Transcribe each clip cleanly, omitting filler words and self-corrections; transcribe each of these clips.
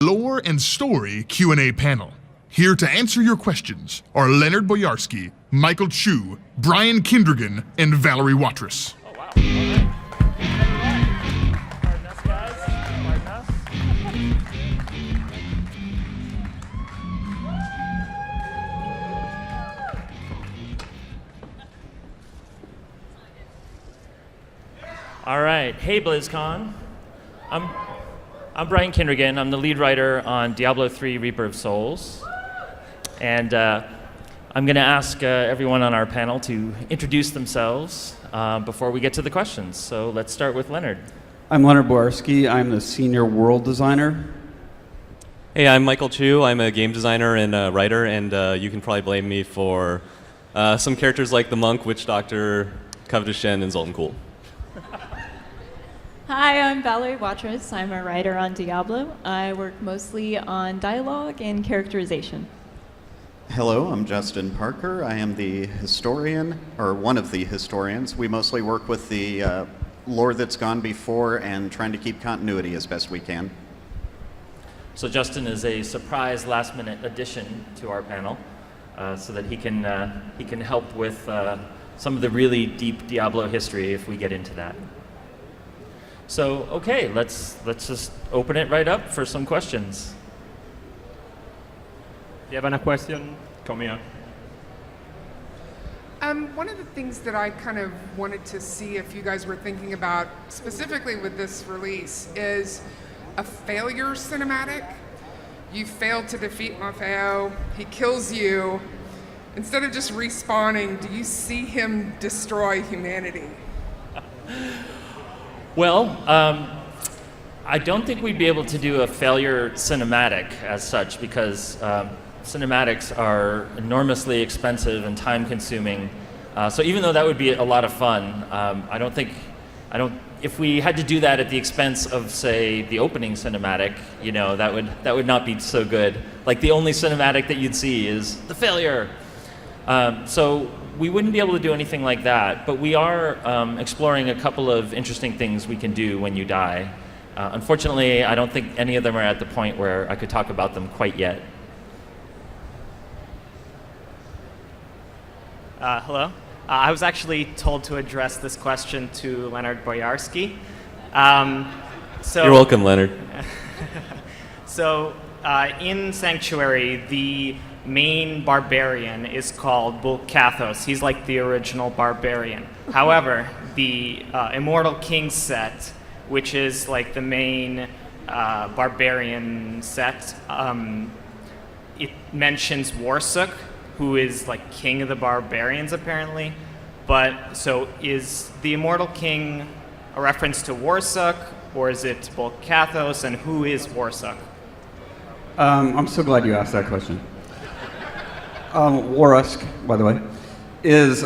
Lore and Story Q&A panel. Here to answer your questions are Leonard Boyarsky, Michael Chu, Brian Kindrigan, and Valerie Watrous. Oh, wow. All right. Hey, BlizzCon. I'm Brian Kindrigan. I'm the lead writer on Diablo III Reaper of Souls. And I'm going to ask everyone on our panel to introduce themselves before we get to the questions. So let's start with Leonard. I'm Leonard Boyarsky. I'm the senior world designer. Hey, I'm Michael Chu. I'm a game designer and a writer, and you can probably blame me for some characters like the Monk, Witch Doctor, Covetous Shen, and Zoltan Kuhl. Hi, I'm Valerie Watrous. I'm a writer on Diablo. I work mostly on dialogue and characterization. Hello, I'm Justin Parker. I am the historian, or one of the historians. We mostly work with the lore that's gone before and trying to keep continuity as best we can. So Justin is a surprise last-minute addition to our panel so that he can help with some of the really deep Diablo history if we get into that. So, okay, let's just open it right up for some questions. If you have any question, come here. One of the things that I kind of wanted to see if you guys were thinking about, specifically with this release, is a failure cinematic. You failed to defeat Maffeo, he kills you. Instead of just respawning, do you see him destroy humanity? Well, I don't think we'd be able to do a failure cinematic as such because cinematics are enormously expensive and time-consuming. So even though that would be a lot of fun, if we had to do that at the expense of, say, the opening cinematic, you know, that would not be so good. Like the only cinematic that you'd see is the failure. So we wouldn't be able to do anything like that, but we are exploring a couple of interesting things we can do when you die. Unfortunately, I don't think any of them are at the point where I could talk about them quite yet. Hello. I was actually told to address this question to Leonard Boyarsky. You're welcome, Leonard. So in Sanctuary, the main barbarian is called Bulkathos. He's like the original barbarian. However, the Immortal King set, which is like the main barbarian set, it mentions Warsuk, who is like king of the barbarians apparently. But so is the Immortal King a reference to Warsuk, or is it Bulkathos, and who is Warsuk? I'm so glad you asked that question. Warusk, by the way, is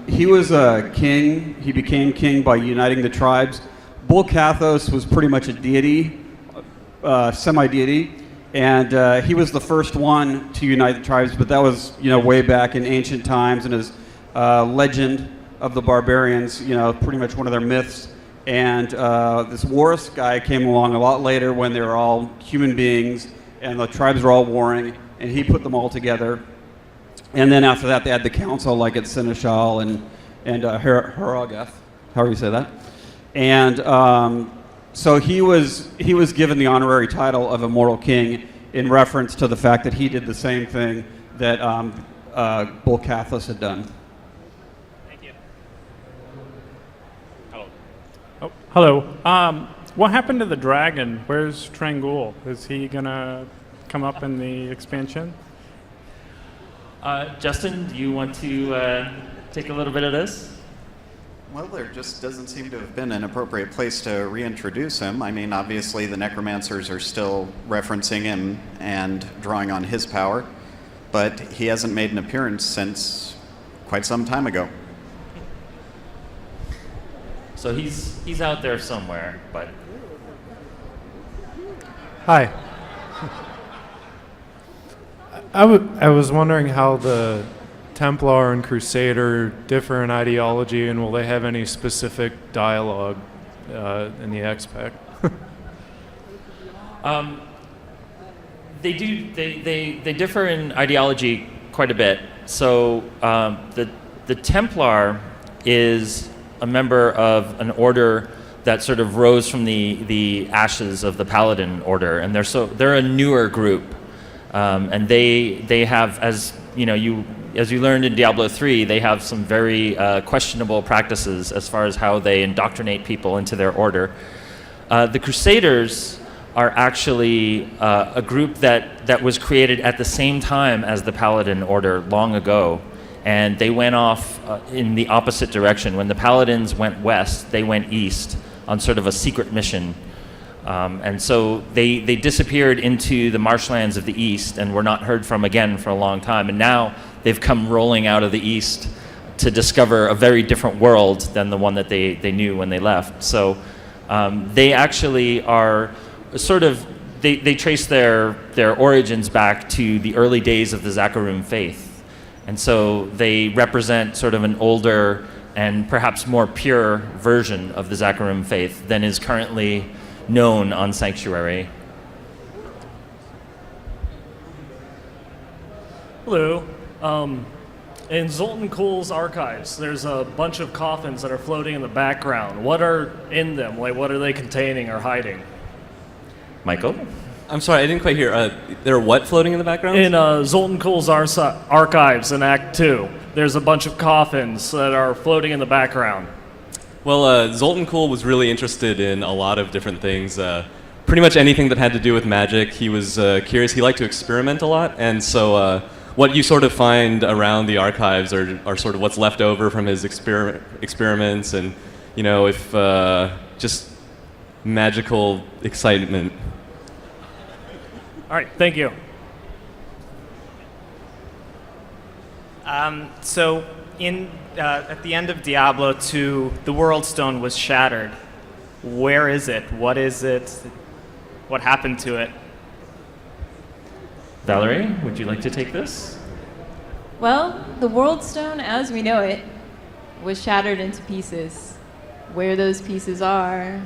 he was a king. He became king by uniting the tribes. Bulkathos was pretty much a deity, semi-deity, and he was the first one to unite the tribes. But that was, you know, way back in ancient times, and his legend of the barbarians, you know, pretty much one of their myths. And this Warusk guy came along a lot later when they were all human beings and the tribes were all warring, and he put them all together. And then after that, they had the council, like at Seneschal and Harrogath, however you say that. And so he was given the honorary title of Immortal King in reference to the fact that he did the same thing that Bulkathos had done. Thank you. Hello. What happened to the dragon? Where's Trangul? Is he gonna come up in the expansion? Justin, do you want to take a little bit of this? Well, there just doesn't seem to have been an appropriate place to reintroduce him. I mean, obviously the necromancers are still referencing him and drawing on his power, but he hasn't made an appearance since quite some time ago. So he's out there somewhere, but... Hi. I was wondering how the Templar and Crusader differ in ideology, and will they have any specific dialogue in the X-Pack? They do. They differ in ideology quite a bit. So the Templar is a member of an order that sort of rose from the ashes of the Paladin order, and they're a newer group, and they have, as you learned in Diablo III, they have some very questionable practices as far as how they indoctrinate people into their order. The Crusaders are actually a group that was created at the same time as the Paladin order long ago, and they went off in the opposite direction. When the Paladins went west, they went east on sort of a secret mission. And so they disappeared into the marshlands of the east and were not heard from again for a long time. And now they've come rolling out of the east to discover a very different world than the one that they knew when they left. So they actually are sort of, they trace their origins back to the early days of the Zakarum faith. And so they represent sort of an older and perhaps more pure version of the Zakarum faith than is currently known on Sanctuary. Hello. In Zoltan Kuhl's archives, there's a bunch of coffins that are floating in the background. What are in them? Like, what are they containing or hiding? Michael? I'm sorry, I didn't quite hear. There are what floating in the background? In Zoltan Kuhl's archives in Act 2, there's a bunch of coffins that are floating in the background. Well, Zoltan Kuhl was really interested in a lot of different things. Pretty much anything that had to do with magic. He was curious. He liked to experiment a lot, and so what you sort of find around the archives are sort of what's left over from his experiments, and if just magical excitement. All right, thank you. So at the end of Diablo II, the World Stone was shattered. Where is it? What is it? What happened to it? Valerie, would you like to take this? Well, the World Stone, as we know it, was shattered into pieces. Where those pieces are,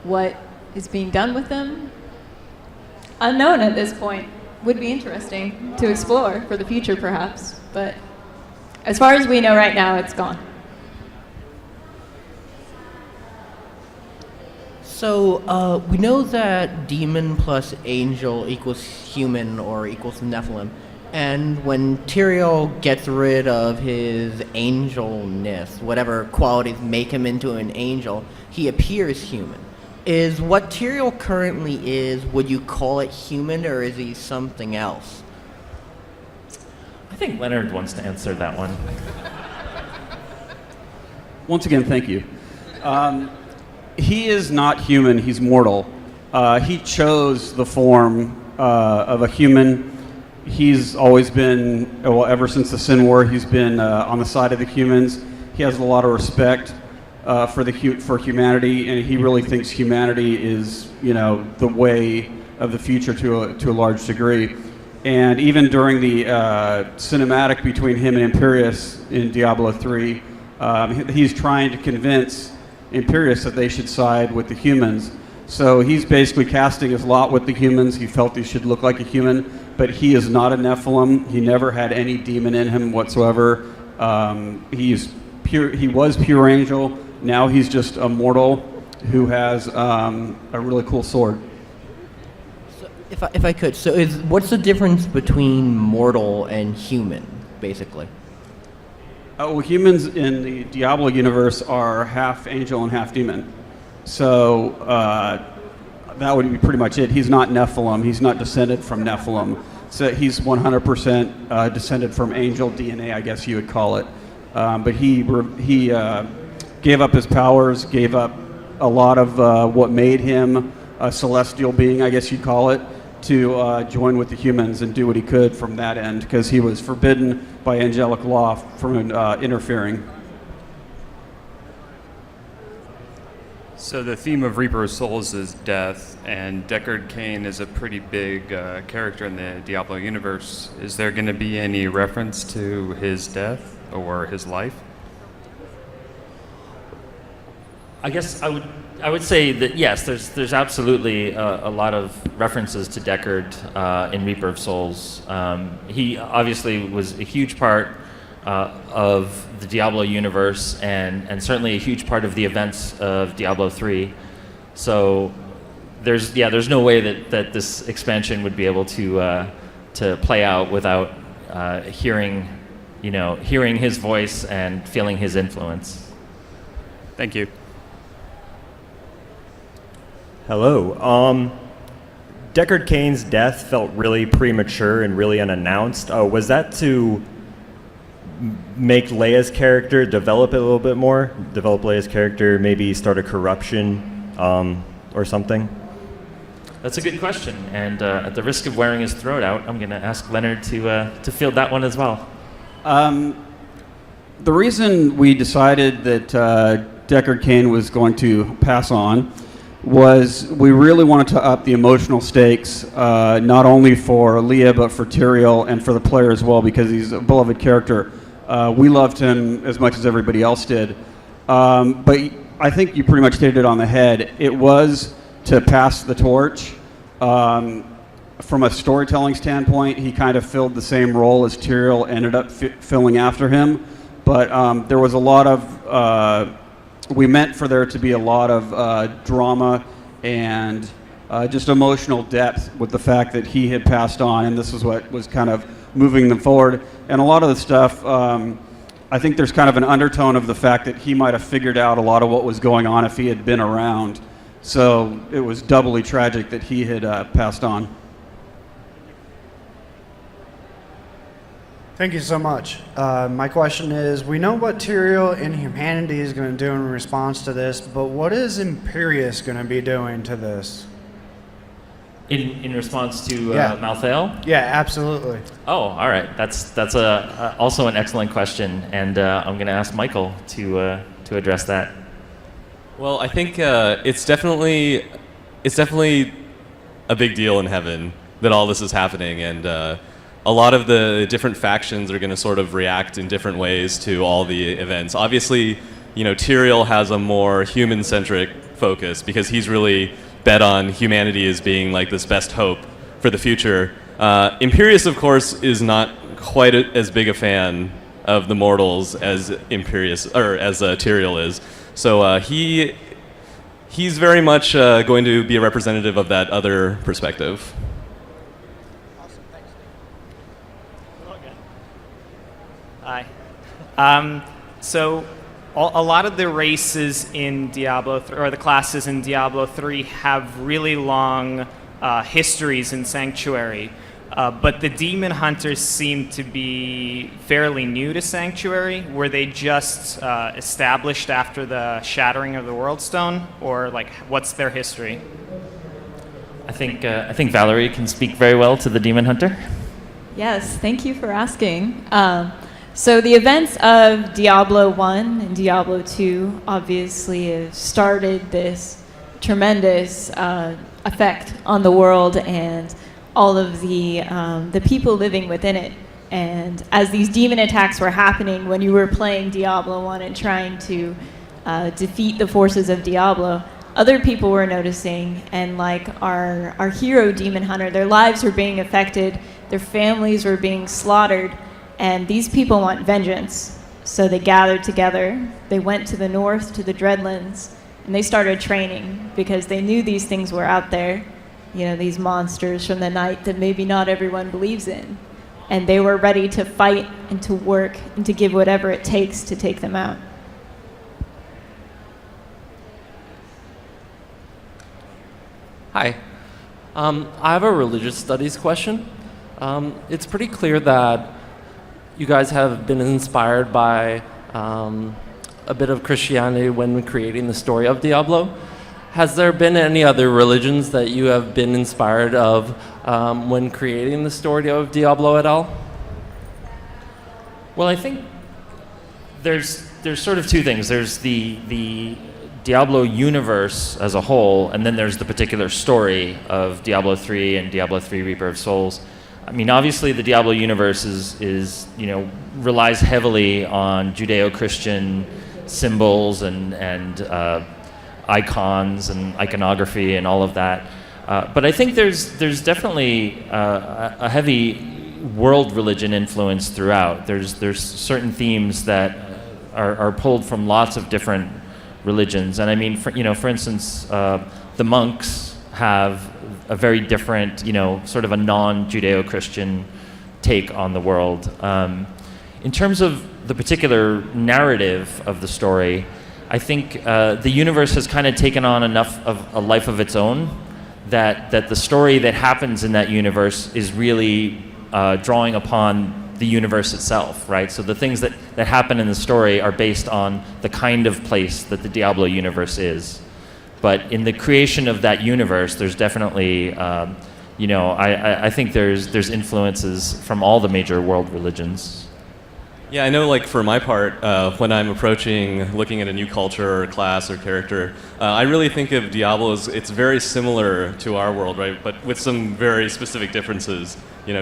what is being done with them, unknown at this point. Would be interesting to explore for the future, perhaps. But as far as we know right now, it's gone. So we know that demon plus angel equals human or equals Nephilim. And when Tyrael gets rid of his angelness, whatever qualities make him into an angel, he appears human. Is what Tyrael currently is, would you call it human, or is he something else? I think Leonard wants to answer that one. Once again, thank you. He is not human, he's mortal. He chose the form of a human. He's always been, well, ever since the Sin War, he's been on the side of the humans. He has a lot of respect for humanity, and he really thinks humanity is, the way of the future to a large degree. And even during the cinematic between him and Imperius in Diablo III, he's trying to convince Imperius that they should side with the humans. So he's basically casting his lot with the humans. He felt he should look like a human, but he is not a Nephilim. He never had any demon in him whatsoever. He's pure. He was pure angel. Now he's just a mortal who has a really cool sword. So if I could, so what's the difference between mortal and human, basically? Well, humans in the Diablo universe are half angel and half demon. So that would be pretty much it. He's not Nephilim. He's not descended from Nephilim. So he's 100% descended from angel DNA, I guess you would call it. But he gave up his powers, gave up a lot of what made him a celestial being, I guess you'd call it, to join with the humans and do what he could from that end, because he was forbidden by angelic law from interfering. So the theme of Reaper of Souls is death, and Deckard Cain is a pretty big character in the Diablo universe. Is there going to be any reference to his death or his life? I guess I would I would say that yes, there's absolutely a lot of references to Deckard in Reaper of Souls. He obviously was a huge part of the Diablo universe, and certainly a huge part of the events of Diablo 3. So there's no way that this expansion would be able to play out without hearing his voice and feeling his influence. Thank you. Hello. Deckard Cain's death felt really premature and really unannounced. Was that to make Leia's character develop it a little bit more? Develop Leia's character, maybe start a corruption or something? That's a good question, and at the risk of wearing his throat out, I'm going to ask Leonard to field that one as well. The reason we decided that Deckard Cain was going to pass on was we really wanted to up the emotional stakes, not only for Leia, but for Tyrael and for the player as well, because he's a beloved character. We loved him as much as everybody else did. But I think you pretty much hit it on the head. It was to pass the torch. From a storytelling standpoint, he kind of filled the same role as Tyrael ended up filling after him. But there was a lot of... we meant for there to be a lot of drama and just emotional depth with the fact that he had passed on, and this is what was kind of moving them forward. And a lot of the stuff, I think there's kind of an undertone of the fact that he might have figured out a lot of what was going on if he had been around. So it was doubly tragic that he had passed on. Thank you so much. My question is, we know what Tyrael in humanity is going to do in response to this, but what is Imperius going to be doing to this? In response to Malthael? Yeah, absolutely. Oh, all right. That's also an excellent question, and I'm going to ask Michael to address that. Well, I think it's definitely a big deal in heaven that all this is happening, and a lot of the different factions are going to sort of react in different ways to all the events. Obviously, Tyrael has a more human-centric focus because he's really bet on humanity as being like this best hope for the future. Imperius, of course, is not quite as big a fan of the mortals as Tyrael is. So he's very much going to be a representative of that other perspective. Hi. So a lot of the races in Diablo, or the classes in Diablo 3, have really long histories in Sanctuary. But the demon hunters seem to be fairly new to Sanctuary. Were they just established after the shattering of the World Stone, or what's their history? I think Valerie can speak very well to the demon hunter. Yes, thank you for asking. So the events of Diablo 1 and Diablo 2 obviously have started this tremendous effect on the world and all of the people living within it. And as these demon attacks were happening when you were playing Diablo 1 and trying to defeat the forces of Diablo, other people were noticing, and like our hero demon hunter, their lives were being affected, their families were being slaughtered, and these people want vengeance. So they gathered together, they went to the north, to the Dreadlands, and they started training because they knew these things were out there, these monsters from the night that maybe not everyone believes in. And they were ready to fight and to work and to give whatever it takes to take them out. Hi. I have a religious studies question. It's pretty clear that you guys have been inspired by a bit of Christianity when creating the story of Diablo. Has there been any other religions that you have been inspired of when creating the story of Diablo at all? Well, I think there's sort of two things. There's the Diablo universe as a whole, and then there's the particular story of Diablo 3 and Diablo 3 Reaper of Souls. I mean, obviously the Diablo universe is relies heavily on Judeo-Christian symbols and icons and iconography and all of that. But I think there's definitely a heavy world religion influence throughout. There's certain themes that are pulled from lots of different religions, and I mean, for instance, the monks have a very different, sort of a non-Judeo-Christian take on the world. In terms of the particular narrative of the story, I think the universe has kind of taken on enough of a life of its own that the story that happens in that universe is really drawing upon the universe itself, right? So the things that happen in the story are based on the kind of place that the Diablo universe is. But in the creation of that universe, there's definitely, I think there's influences from all the major world religions. Yeah, I know, like, for my part, when I'm looking at a new culture or class or character, I really think of Diablo as, it's very similar to our world, right? But with some very specific differences.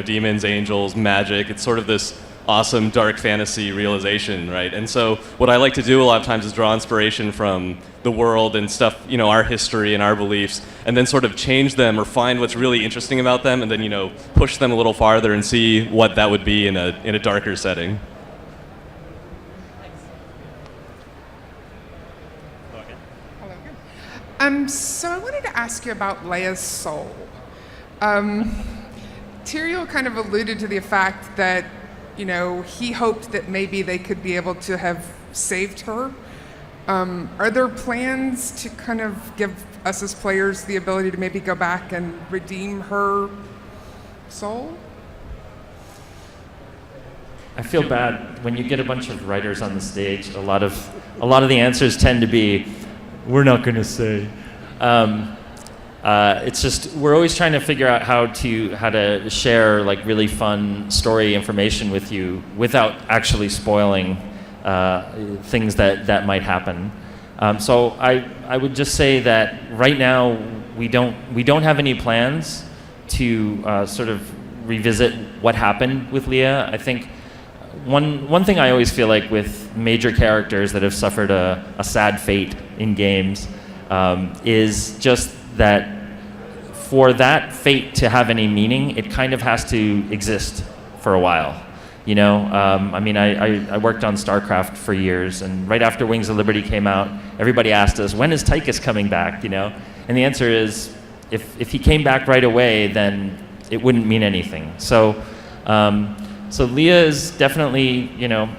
Demons, angels, magic. It's sort of this awesome dark fantasy realization, right? And so what I like to do a lot of times is draw inspiration from the world and stuff, our history and our beliefs, and then sort of change them or find what's really interesting about them, and then, push them a little farther and see what that would be in a darker setting. So I wanted to ask you about Leia's soul. Tyrael kind of alluded to the fact that, he hoped that maybe they could be able to have saved her. Are there plans to kind of give us as players the ability to maybe go back and redeem her soul? I feel bad when you get a bunch of writers on the stage. A lot of the answers tend to be, "We're not going to say." It's just we're always trying to figure out how to share like really fun story information with you without actually spoiling things that might happen. So I would just say that right now we don't have any plans to sort of revisit what happened with Leia. I think one thing I always feel like with major characters that have suffered a sad fate in games is just that for that fate to have any meaning, it kind of has to exist for a while. I worked on StarCraft for years, and right after Wings of Liberty came out, everybody asked us, when is Tychus coming back, And the answer is, if he came back right away, then it wouldn't mean anything. So Leia is definitely,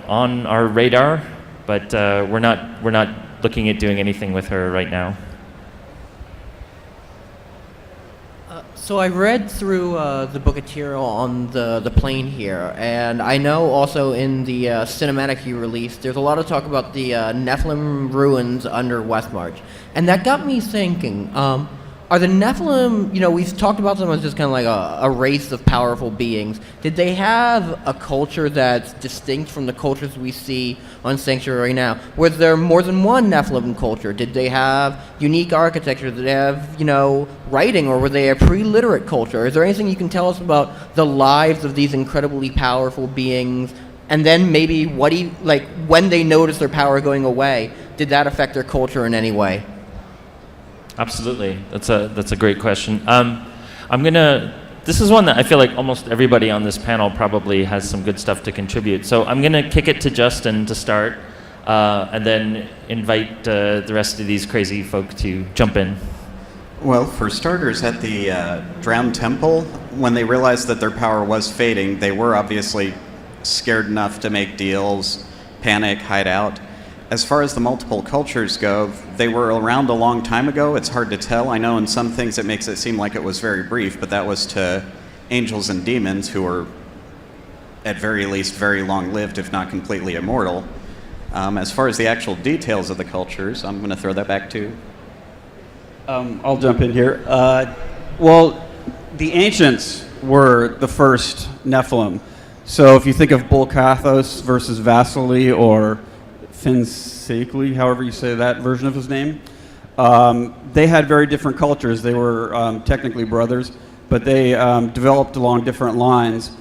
on our radar, but we're not looking at doing anything with her right now. So I read through the Book of Tyrael on the plane here, and I know also in the cinematic you released, there's a lot of talk about the Nephilim ruins under Westmarch, and that got me thinking. Are the Nephilim, we've talked about them as just kind of like a race of powerful beings. Did they have a culture that's distinct from the cultures we see on Sanctuary now? Was there more than one Nephilim culture? Did they have unique architecture? Did they have, writing, or were they a pre-literate culture? Is there anything you can tell us about the lives of these incredibly powerful beings? And then maybe when they noticed their power going away, did that affect their culture in any way? Absolutely, that's a great question. This is one that I feel like almost everybody on this panel probably has some good stuff to contribute. So I'm gonna kick it to Justin to start, and then invite the rest of these crazy folk to jump in. Well, for starters, at the Drowned Temple, when they realized that their power was fading, they were obviously scared enough to make deals, panic, hide out. As far as the multiple cultures go, they were around a long time ago. It's hard to tell. I know in some things it makes it seem like it was very brief, but that was to angels and demons, who were at very least very long-lived, if not completely immortal. As far as the actual details of the cultures, I'm going to throw that back to... I'll jump in here. Well, the ancients were the first Nephilim. So if you think of Bulkathos versus Vasily, or Finsakely, however you say that version of his name, they had very different cultures. They were technically brothers, but they developed along different lines.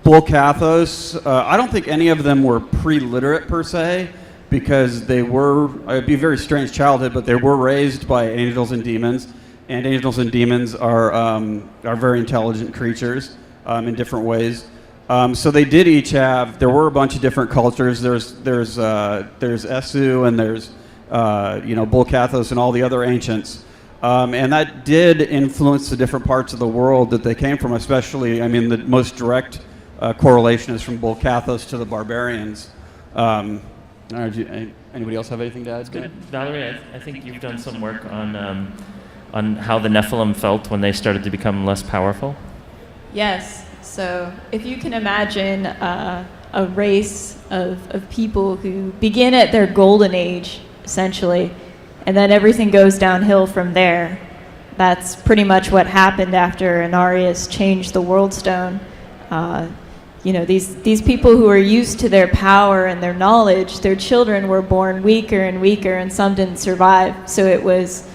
Bulkathos, I don't think any of them were pre-literate per se, because they were, it'd be a very strange childhood, but they were raised by angels and demons, and angels and demons are very intelligent creatures in different ways. So they did each have, there were a bunch of different cultures. There's Esu, and there's Bulkathos and all the other ancients. And that did influence the different parts of the world that they came from, especially, I mean, the most direct correlation is from Bulkathos to the barbarians. Anybody else have anything to add? Good. Valerie, I think you've done some work on how the Nephilim felt when they started to become less powerful. Yes. So if you can imagine a race of people who begin at their golden age, essentially, and then everything goes downhill from there. That's pretty much what happened after Inarius changed the World Stone. These people who were used to their power and their knowledge, their children were born weaker and weaker, and some didn't survive. So it was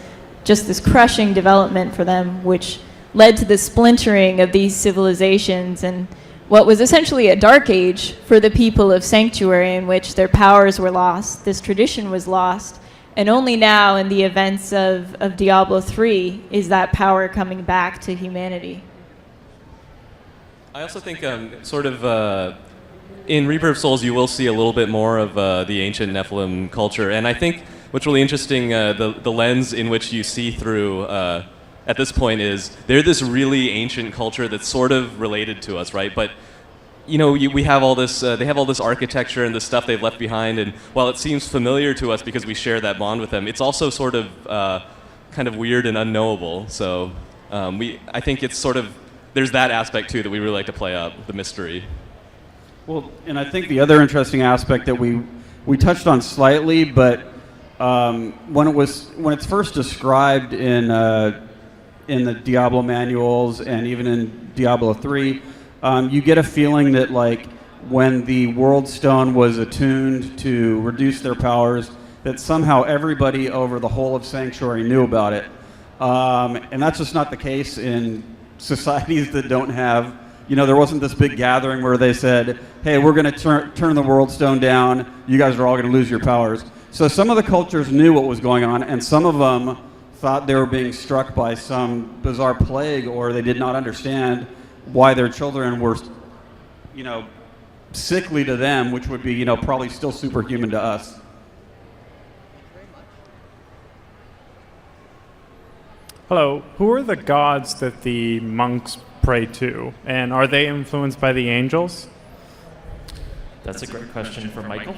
just this crushing development for them, which led to the splintering of these civilizations and what was essentially a dark age for the people of Sanctuary, in which their powers were lost, this tradition was lost, and only now in the events of Diablo III is that power coming back to humanity. I also think in Reaper of Souls you will see a little bit more of the ancient Nephilim culture, and I think what's really interesting, the lens in which you see through at this point is they're this really ancient culture that's sort of related to us, right? But we have all this, they have all this architecture and the stuff they've left behind, and while it seems familiar to us because we share that bond with them, it's also sort of kind of weird and unknowable. So I think it's sort of, there's that aspect too that we really like to play up, the mystery. Well, and I think the other interesting aspect that we touched on slightly, but when it's first described in the Diablo manuals and even in Diablo 3, you get a feeling that like when the World Stone was attuned to reduce their powers, that somehow everybody over the whole of Sanctuary knew about it. And that's just not the case in societies that don't have, there wasn't this big gathering where they said, hey, we're going to turn the World Stone down, you guys are all going to lose your powers. So some of the cultures knew what was going on, and some of them thought they were being struck by some bizarre plague, or they did not understand why their children were, sickly to them, which would be, probably still superhuman to us. Hello. Who are the gods that the monks pray to, and are they influenced by the angels? That's a great question for Michael.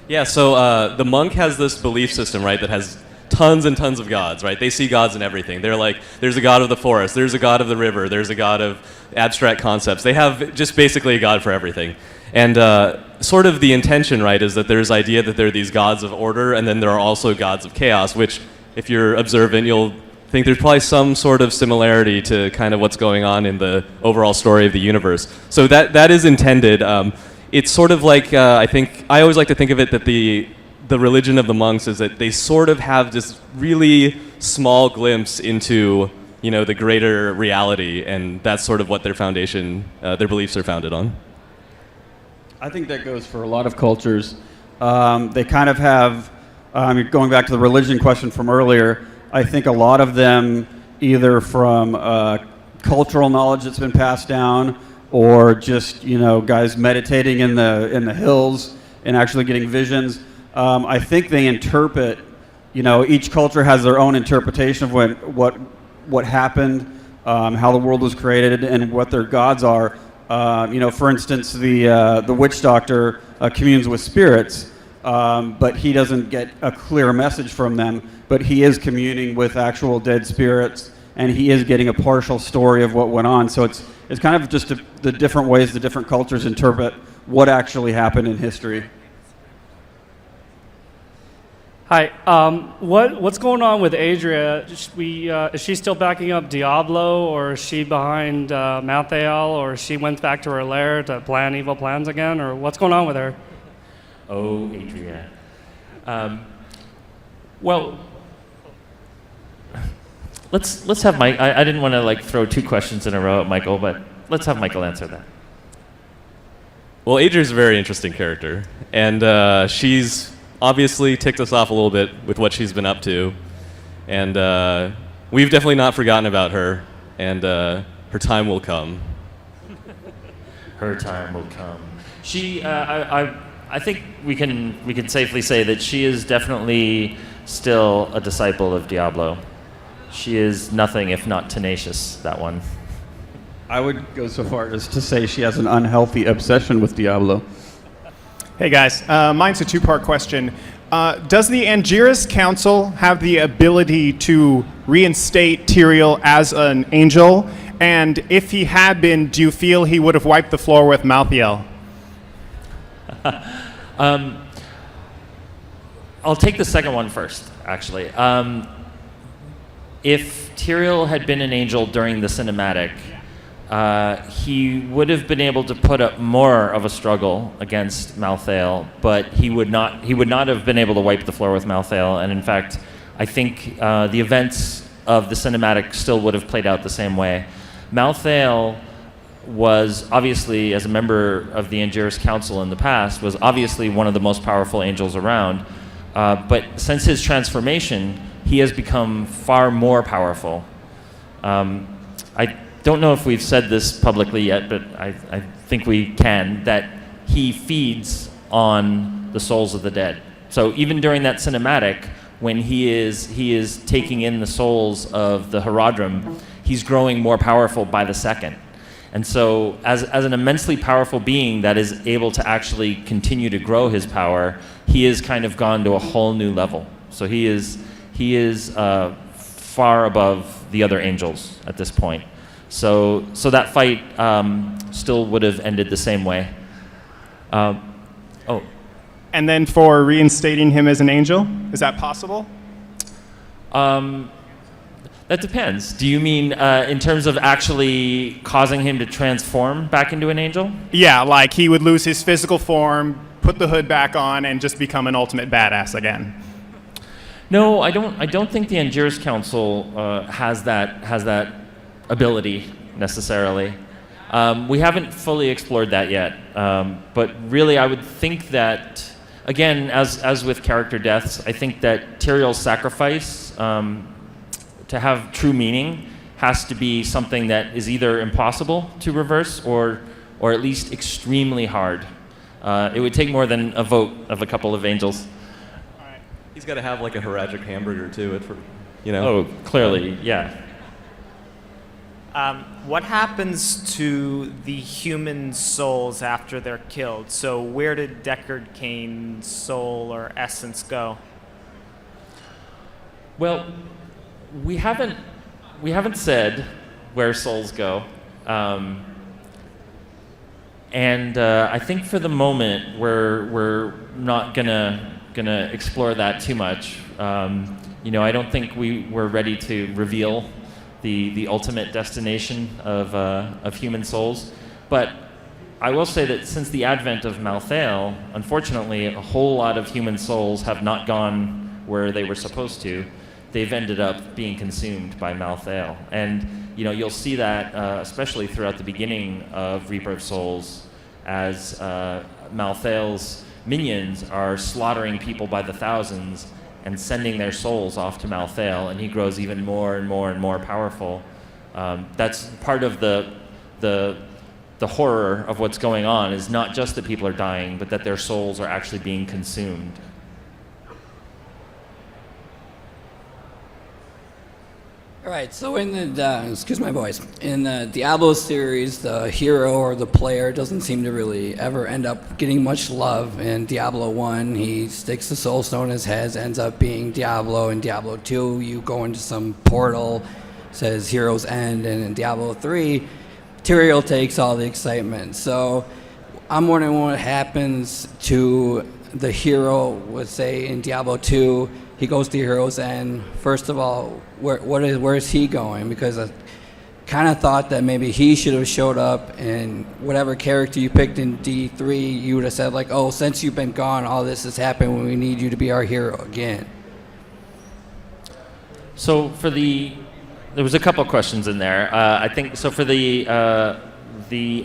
Yeah, so the monk has this belief system, right, that has tons and tons of gods, right? They see gods in everything. They're like, there's a god of the forest, there's a god of the river, there's a god of abstract concepts. They have just basically a god for everything. And sort of the intention, right, is that there's idea that there are these gods of order, and then there are also gods of chaos, which, if you're observant, you'll think there's probably some sort of similarity to kind of what's going on in the overall story of the universe. So that is intended. It's sort of like, I always like to think of it that the religion of the monks is that they sort of have this really small glimpse into, the greater reality, and that's sort of what their foundation, their beliefs are founded on. I think that goes for a lot of cultures. They kind of have, going back to the religion question from earlier, I think a lot of them, either from cultural knowledge that's been passed down, or just guys meditating in the hills and actually getting visions. I think they interpret. Each culture has their own interpretation of what happened, how the world was created, and what their gods are. For instance, the witch doctor communes with spirits, but he doesn't get a clear message from them. But he is communing with actual dead spirits, and he is getting a partial story of what went on. So it's kind of just the different ways the different cultures interpret what actually happened in history. Hi. What's going on with Adria? Is she still backing up Diablo, or is she behind Malthael, or she went back to her lair to plan evil plans again, or what's going on with her? Oh, Adria. Well, let's have Mike. I didn't want to throw two questions in a row at Michael, but let's have Michael answer that. Well, Adria's a very interesting character, and she's obviously ticked us off a little bit with what she's been up to. And we've definitely not forgotten about her, and her time will come. Her time will come. She, I think we can safely say that she is definitely still a disciple of Diablo. She is nothing if not tenacious, that one. I would go so far as to say she has an unhealthy obsession with Diablo. Hey guys, mine's a two-part question. Does the Angiris Council have the ability to reinstate Tyrael as an angel? And if he had been, do you feel he would have wiped the floor with Malthael? I'll take the second one first, actually. If Tyrael had been an angel during the cinematic, he would have been able to put up more of a struggle against Malthael, but he would not have been able to wipe the floor with Malthael. And in fact, I think the events of the cinematic still would have played out the same way. Malthael was obviously, as a member of the Angiris Council in the past, was obviously one of the most powerful angels around. But since his transformation, he has become far more powerful. I don't know if we've said this publicly yet, but I think we can, that he feeds on the souls of the dead. So even during that cinematic, when he is taking in the souls of the Herodrim, he's growing more powerful by the second. And so as an immensely powerful being that is able to actually continue to grow his power, he has kind of gone to a whole new level. So he is far above the other angels at this point. So that fight still would have ended the same way. And then for reinstating him as an angel, is that possible? That depends. Do you mean in terms of actually causing him to transform back into an angel? Yeah, like he would lose his physical form, put the hood back on, and just become an ultimate badass again. No, I don't think the Angiris Council has that ability necessarily. We haven't fully explored that yet, but really I would think that, again, as with character deaths, I think that Tyrael's sacrifice, to have true meaning, has to be something that is either impossible to reverse or at least extremely hard. It would take more than a vote of a couple of angels. He's got to have like a Heragic hamburger too, Oh, clearly, yeah. What happens to the human souls after they're killed? So where did Deckard Cain's soul or essence go? Well, we haven't said where souls go, and I think for the moment we're not gonna explore that too much. I don't think we're ready to reveal the ultimate destination of human souls. But I will say that since the advent of Malthael, unfortunately, a whole lot of human souls have not gone where they were supposed to. They've ended up being consumed by Malthael. And you'll see that especially throughout the beginning of Reaper of Souls, as Malthael's minions are slaughtering people by the thousands and sending their souls off to Malthael, and he grows even more and more and more powerful. That's part of the horror of what's going on, is not just that people are dying, but that their souls are actually being consumed. All right, so in the, excuse my voice, in the Diablo series, the hero or the player doesn't seem to really ever end up getting much love. In Diablo 1, he sticks the soul stone in his head, ends up being Diablo. In Diablo 2, you go into some portal, says Hero's End, and in Diablo 3, Tyrael takes all the excitement. So I'm wondering what happens to the hero, let's say in Diablo 2, he goes to Hero's End. First of all, where is he going? Because I kind of thought that maybe he should have showed up, and whatever character you picked in D3, you would have said like, oh, since you've been gone, all this has happened, we need you to be our hero again. So there was a couple of questions in there. I think, so for the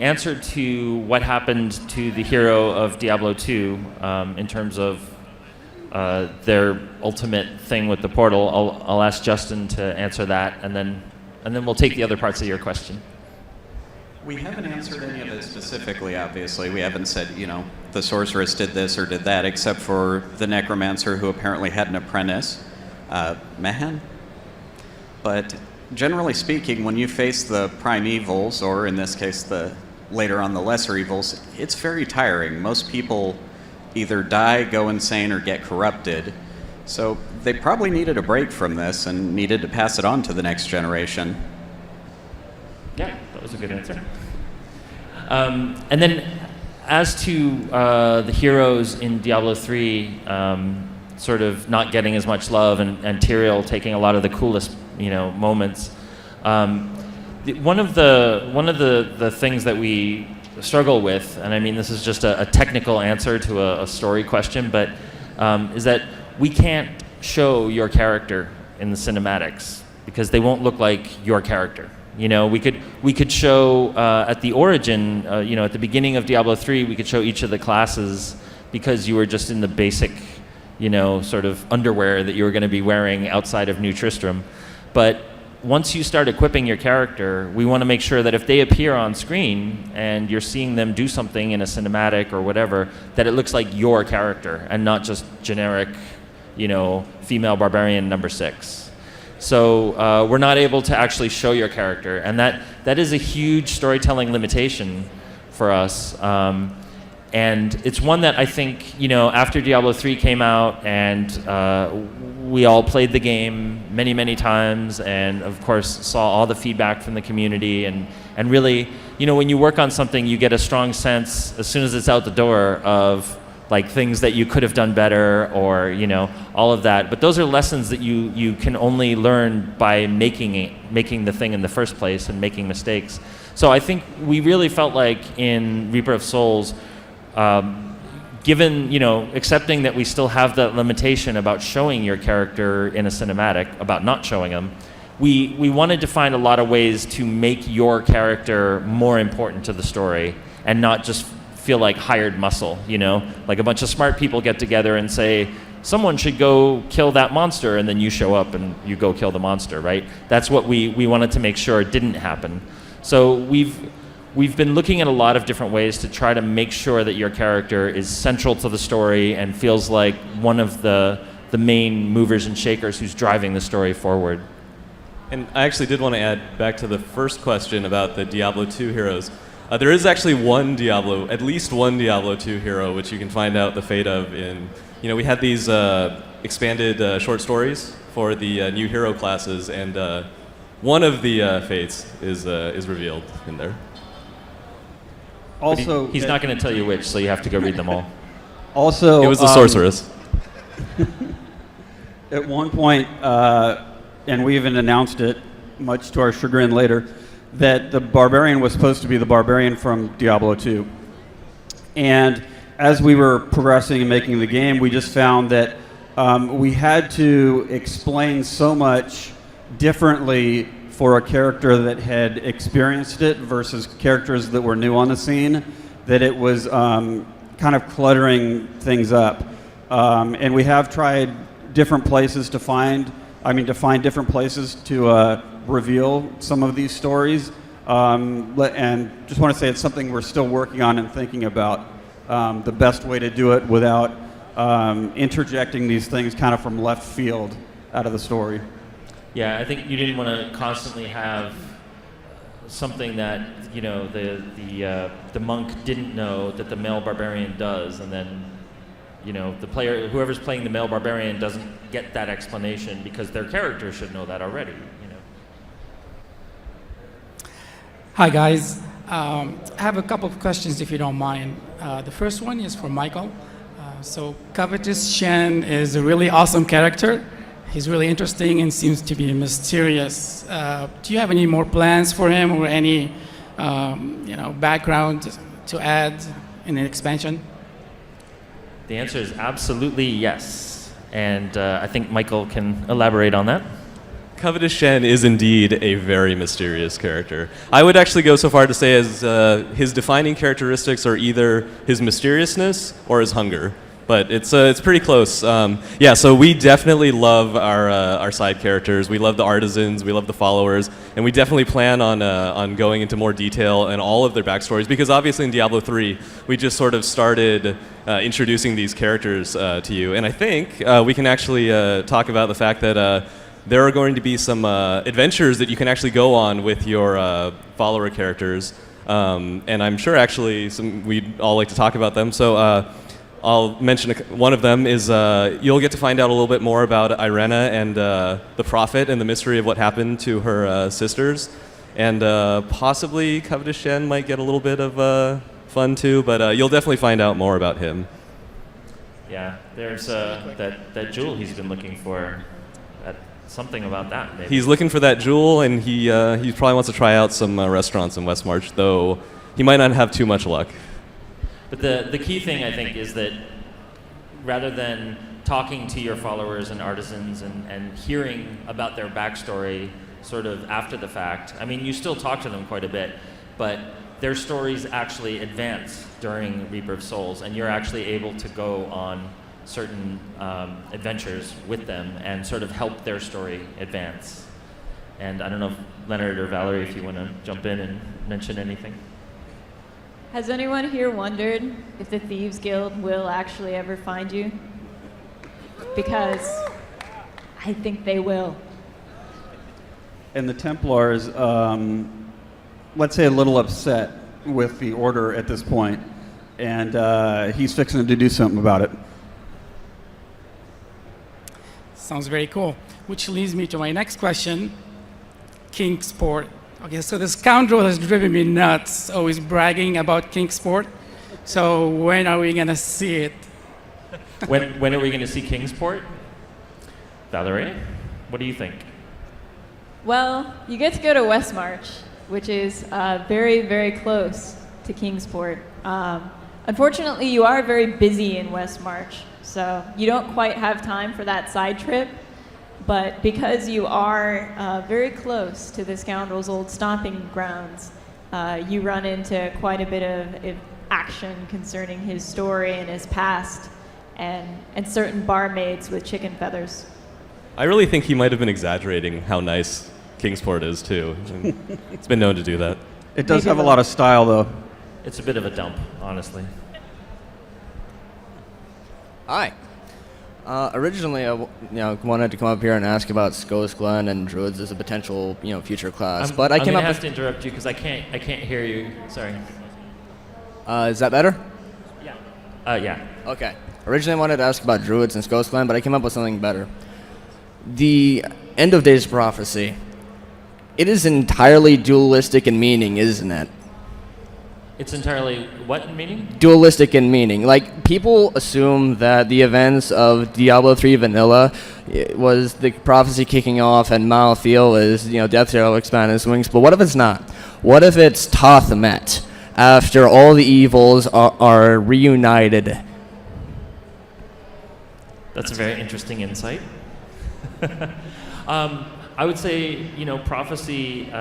answer to what happened to the hero of Diablo 2 in terms of their ultimate thing with the portal. I'll ask Justin to answer that, and then we'll take the other parts of your question. We haven't answered any of it specifically, obviously. We haven't said, the sorceress did this or did that, except for the necromancer who apparently had an apprentice, Mehan. But generally speaking, when you face the prime evils, or in this case, later on the lesser evils, it's very tiring. Most people either die, go insane, or get corrupted. So they probably needed a break from this and needed to pass it on to the next generation. Yeah, that was a good answer. And then as to the heroes in Diablo 3 sort of not getting as much love and Tyrael taking a lot of the coolest moments, one of the things that we struggle with, and I mean this is just a technical answer to a story question, but is that we can't show your character in the cinematics because they won't look like your character. We could show at the origin, at the beginning of Diablo 3, we could show each of the classes because you were just in the basic, sort of underwear that you were going to be wearing outside of New Tristram. But once you start equipping your character, we want to make sure that if they appear on screen and you're seeing them do something in a cinematic or whatever, that it looks like your character and not just generic, female barbarian number 6. So we're not able to actually show your character, and that is a huge storytelling limitation for us. And it's one that I think, after Diablo 3 came out and we all played the game many, many times and, of course, saw all the feedback from the community. And really, when you work on something, you get a strong sense as soon as it's out the door of like things that you could have done better or, all of that. But those are lessons that you can only learn by making the thing in the first place and making mistakes. So I think we really felt like in Reaper of Souls, given, accepting that we still have that limitation about showing your character in a cinematic, about not showing them, we wanted to find a lot of ways to make your character more important to the story and not just feel like hired muscle, like a bunch of smart people get together and say, someone should go kill that monster, and then you show up and you go kill the monster, right? That's what we wanted to make sure didn't happen. So we've been looking at a lot of different ways to try to make sure that your character is central to the story and feels like one of the main movers and shakers who's driving the story forward. And I actually did want to add back to the first question about the Diablo 2 heroes. There is actually at least one Diablo 2 hero, which you can find out the fate of in, we had these expanded short stories for the new hero classes, and one of the fates is revealed in there. Also, he's not going to tell you which, so you have to go read them all. Also, it was the sorceress. At one point, and we even announced it, much to our chagrin later, that the barbarian was supposed to be the barbarian from Diablo 2. And as we were progressing and making the game, we just found that we had to explain so much differently for a character that had experienced it versus characters that were new on the scene, that it was kind of cluttering things up. And we have tried different places to find different places to reveal some of these stories. And just want to say it's something we're still working on and thinking about the best way to do it without interjecting these things kind of from left field out of the story. Yeah, I think you didn't want to constantly have something that the monk didn't know that the male barbarian does, and then the player, whoever's playing the male barbarian, doesn't get that explanation because their character should know that already. Hi guys, I have a couple of questions if you don't mind. The first one is for Michael. So Covetous Shen is a really awesome character. He's really interesting and seems to be mysterious. Do you have any more plans for him or any background to add in an expansion? The answer is absolutely yes. And I think Michael can elaborate on that. Covetous Shen is indeed a very mysterious character. I would actually go so far to say as his defining characteristics are either his mysteriousness or his hunger. But it's pretty close. Yeah, so we definitely love our side characters. We love the artisans. We love the followers, and we definitely plan on going into more detail in all of their backstories. Because obviously in Diablo 3, we just sort of started introducing these characters to you, and I think we can actually talk about the fact that there are going to be some adventures that you can actually go on with your follower characters, and I'm sure actually we'd all like to talk about them. So. I'll mention one of them is you'll get to find out a little bit more about Irena and the Prophet and the mystery of what happened to her sisters. And possibly Covetous Shen might get a little bit of fun too, but you'll definitely find out more about him. Yeah, there's that jewel he's been looking for. Something about that, maybe. He's looking for that jewel, and he probably wants to try out some restaurants in West March, though he might not have too much luck. But the key thing, I think, is that rather than talking to your followers and artisans and hearing about their backstory sort of after the fact, I mean, you still talk to them quite a bit, but their stories actually advance during Reaper of Souls, and you're actually able to go on certain adventures with them and sort of help their story advance. And I don't know if Leonard or Valerie, if you want to jump in and mention anything. Has anyone here wondered if the Thieves Guild will actually ever find you? Because I think they will. And the Templars, let's say, a little upset with the Order at this point, and he's fixing to do something about it. Sounds very cool. Which leads me to my next question, Kingsport. Okay, so the scoundrel has driven me nuts, always bragging about Kingsport. So when are we gonna see it? When are we gonna see Kingsport? Valerie, what do you think? Well, you get to go to Westmarch, which is very, very close to Kingsport. Unfortunately, you are very busy in Westmarch, so you don't quite have time for that side trip. But because you are very close to the scoundrel's old stomping grounds, you run into quite a bit of action concerning his story and his past, and certain barmaids with chicken feathers. I really think he might have been exaggerating how nice Kingsport is, too. It's been known to do that. It does have a lot of style, though. It's a bit of a dump, honestly. Hi. Originally, I wanted to come up here and ask about Skos Glen and Druids as a potential future class, but I came up. I'm gonna have to interrupt you because I can't hear you. Sorry. Is that better? Yeah. Yeah. Okay. Originally, I wanted to ask about Druids and Skos Glen, but I came up with something better. The End of Days prophecy. It is entirely dualistic in meaning, isn't it? It's entirely what in meaning? Dualistic in meaning. Like, people assume that the events of Diablo 3 Vanilla was the prophecy kicking off and Malthael is, Death shall expand his wings. But what if it's not? What if it's Tothamet after all the evils are reunited? That's a very interesting insight. I would say, prophecy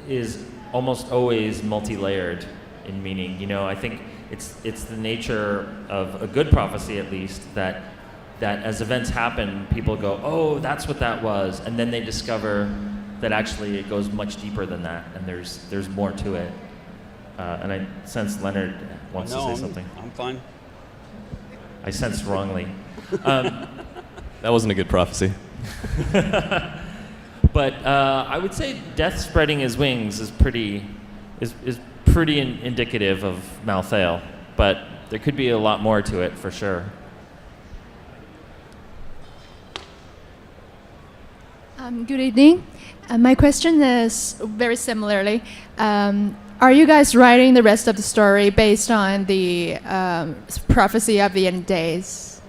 is almost always multi-layered in meaning. I think it's the nature of a good prophecy, at least, that as events happen, people go, oh, that's what that was, and then they discover that actually it goes much deeper than that, and there's more to it. And I sense Leonard wants to say something. I'm fine. I sensed wrongly. That wasn't a good prophecy. But I would say Death spreading his wings is pretty indicative of Malthael, but there could be a lot more to it for sure. Good evening. My question is very similarly. Are you guys writing the rest of the story based on the prophecy of the end days?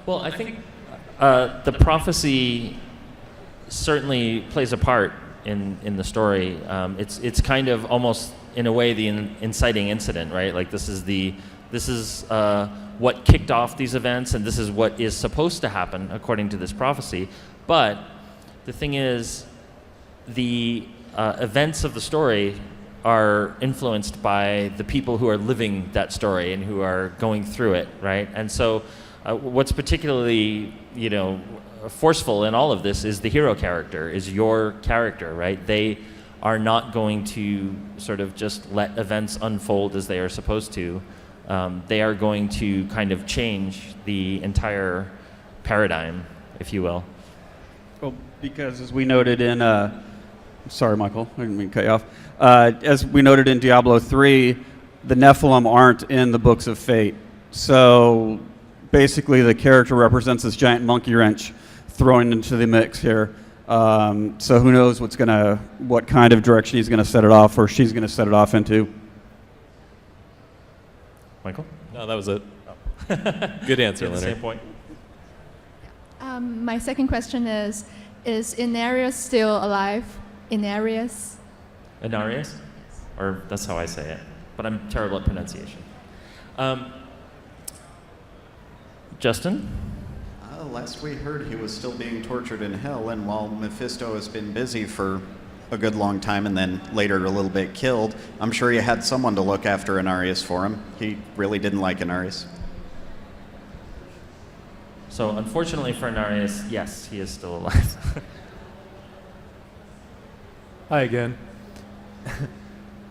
Well, I think the prophecy certainly plays a part in the story. It's kind of almost in a way the inciting incident, right? Like this is what kicked off these events, and this is what is supposed to happen according to this prophecy. But the thing is, the events of the story are influenced by the people who are living that story and who are going through it, right? And so what's particularly, forceful in all of this is the hero character, is your character, right? They are not going to sort of just let events unfold as they are supposed to. They are going to kind of change the entire paradigm, if you will. Well, because as we noted in, sorry, Michael, I didn't mean to cut you off. As we noted in Diablo 3, the Nephilim aren't in the Books of Fate. So basically the character represents this giant monkey wrench thrown into the mix here. So who knows what kind of direction he's going to set it off, or she's going to set it off into. Michael? No, that was it. Good answer, Leonard. Same point. My second question is Inarius still alive? Inarius? Inarius? Or that's how I say it, but I'm terrible at pronunciation. Justin? Last we heard, he was still being tortured in hell, and while Mephisto has been busy for a good long time and then later a little bit killed, I'm sure he had someone to look after Inarius for him. He really didn't like Inarius. So unfortunately for Inarius, yes, he is still alive. Hi again.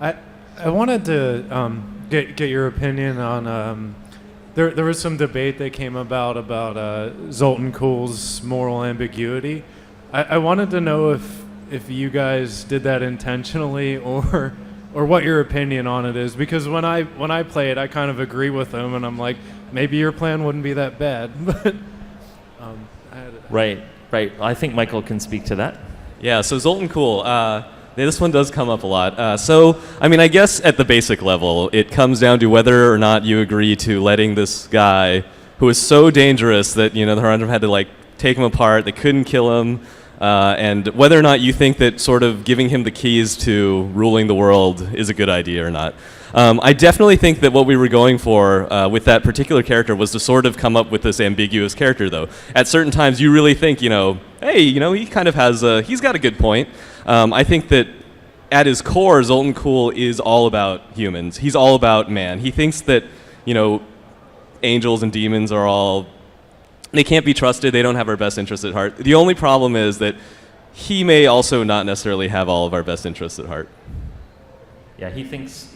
I wanted to get your opinion on there was some debate that came about Zoltan Kuhl's moral ambiguity. I wanted to know if you guys did that intentionally or what your opinion on it is, because when I play it, I kind of agree with him, and I'm like, maybe your plan wouldn't be that bad. But Right. I think Michael can speak to that. Yeah, so Zoltan Kuhl, this one does come up a lot. I guess at the basic level, it comes down to whether or not you agree to letting this guy, who is so dangerous that, the Harundrum had to, take him apart, they couldn't kill him, and whether or not you think that sort of giving him the keys to ruling the world is a good idea or not. I definitely think that what we were going for with that particular character was to sort of come up with this ambiguous character, though. At certain times, you really think, hey, he kind of has he's got a good point. I think that at his core, Zoltan Kuhl is all about humans. He's all about man. He thinks that, angels and demons are all, they can't be trusted. They don't have our best interests at heart. The only problem is that he may also not necessarily have all of our best interests at heart. Yeah, he thinks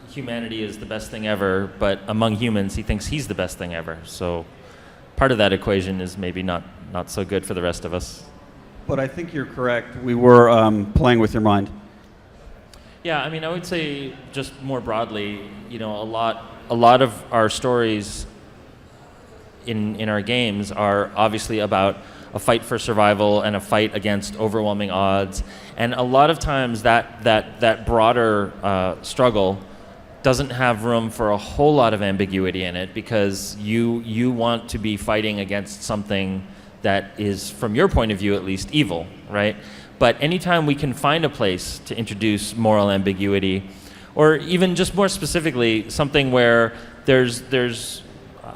humanity is the best thing ever, but among humans, he thinks he's the best thing ever. So part of that equation is maybe not so good for the rest of us. But I think you're correct. We were playing with your mind. Yeah, I would say just more broadly, a lot of our stories in our games are obviously about a fight for survival and a fight against overwhelming odds. And a lot of times that broader struggle doesn't have room for a whole lot of ambiguity in it, because you want to be fighting against something that is, from your point of view at least, evil, right? But anytime we can find a place to introduce moral ambiguity, or even just more specifically, something where there's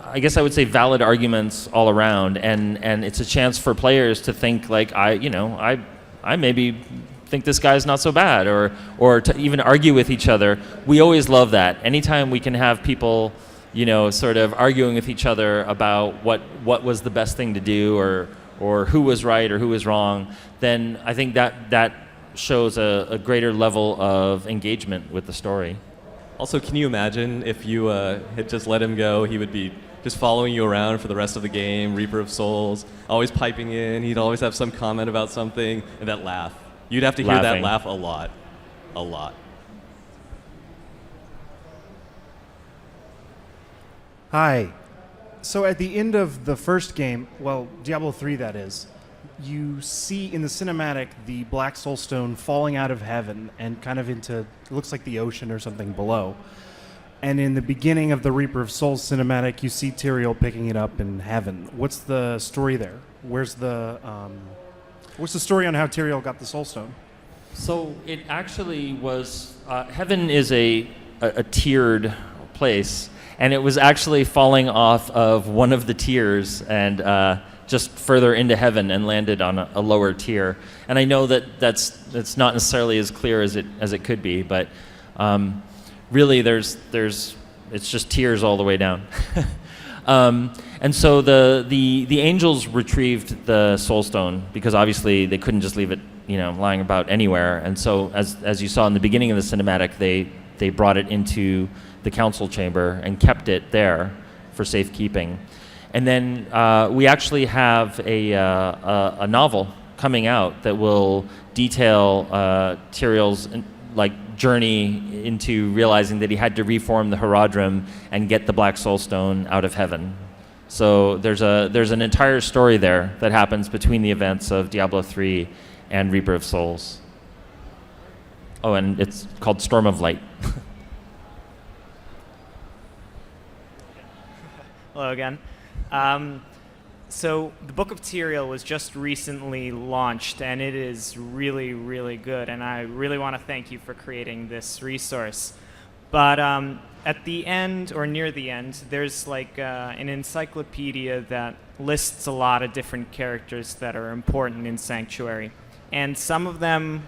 I guess I would say valid arguments all around, and it's a chance for players to think I maybe think this guy's not so bad, or to even argue with each other. We always love that. Anytime we can have people, sort of arguing with each other about what was the best thing to do, or who was right or who was wrong, then I think that shows a greater level of engagement with the story. Also, can you imagine if you had just let him go, he would be just following you around for the rest of the game, Reaper of Souls, always piping in, he'd always have some comment about something, and that laugh. You'd have to hear that laugh a lot. A lot. Hi. So at the end of the first game, well, Diablo 3 that is, you see in the cinematic the Black Soulstone falling out of heaven and kind of into, it looks like the ocean or something below. And in the beginning of the Reaper of Souls cinematic, you see Tyrael picking it up in heaven. What's the story there? What's the story on how Tyrael got the Soulstone? So it actually was, heaven is a tiered place, and it was actually falling off of one of the tiers, and just further into heaven and landed on a lower tier. And I know that that's not necessarily as clear as it could be, but really it's just tiers all the way down. And so the angels retrieved the soul stone because obviously they couldn't just leave it, lying about anywhere. And so as you saw in the beginning of the cinematic, they brought it into the council chamber and kept it there for safekeeping. And then we actually have a novel coming out that will detail Tyrael's journey into realizing that he had to reform the Herodrim and get the Black Soul Stone out of heaven. So there's an entire story there that happens between the events of Diablo III and Reaper of Souls. Oh, and it's called Storm of Light. Hello again. So the Book of Tyrael was just recently launched, and it is really, really good, and I really want to thank you for creating this resource. But at the end, or near the end, there's an encyclopedia that lists a lot of different characters that are important in Sanctuary. And some of them,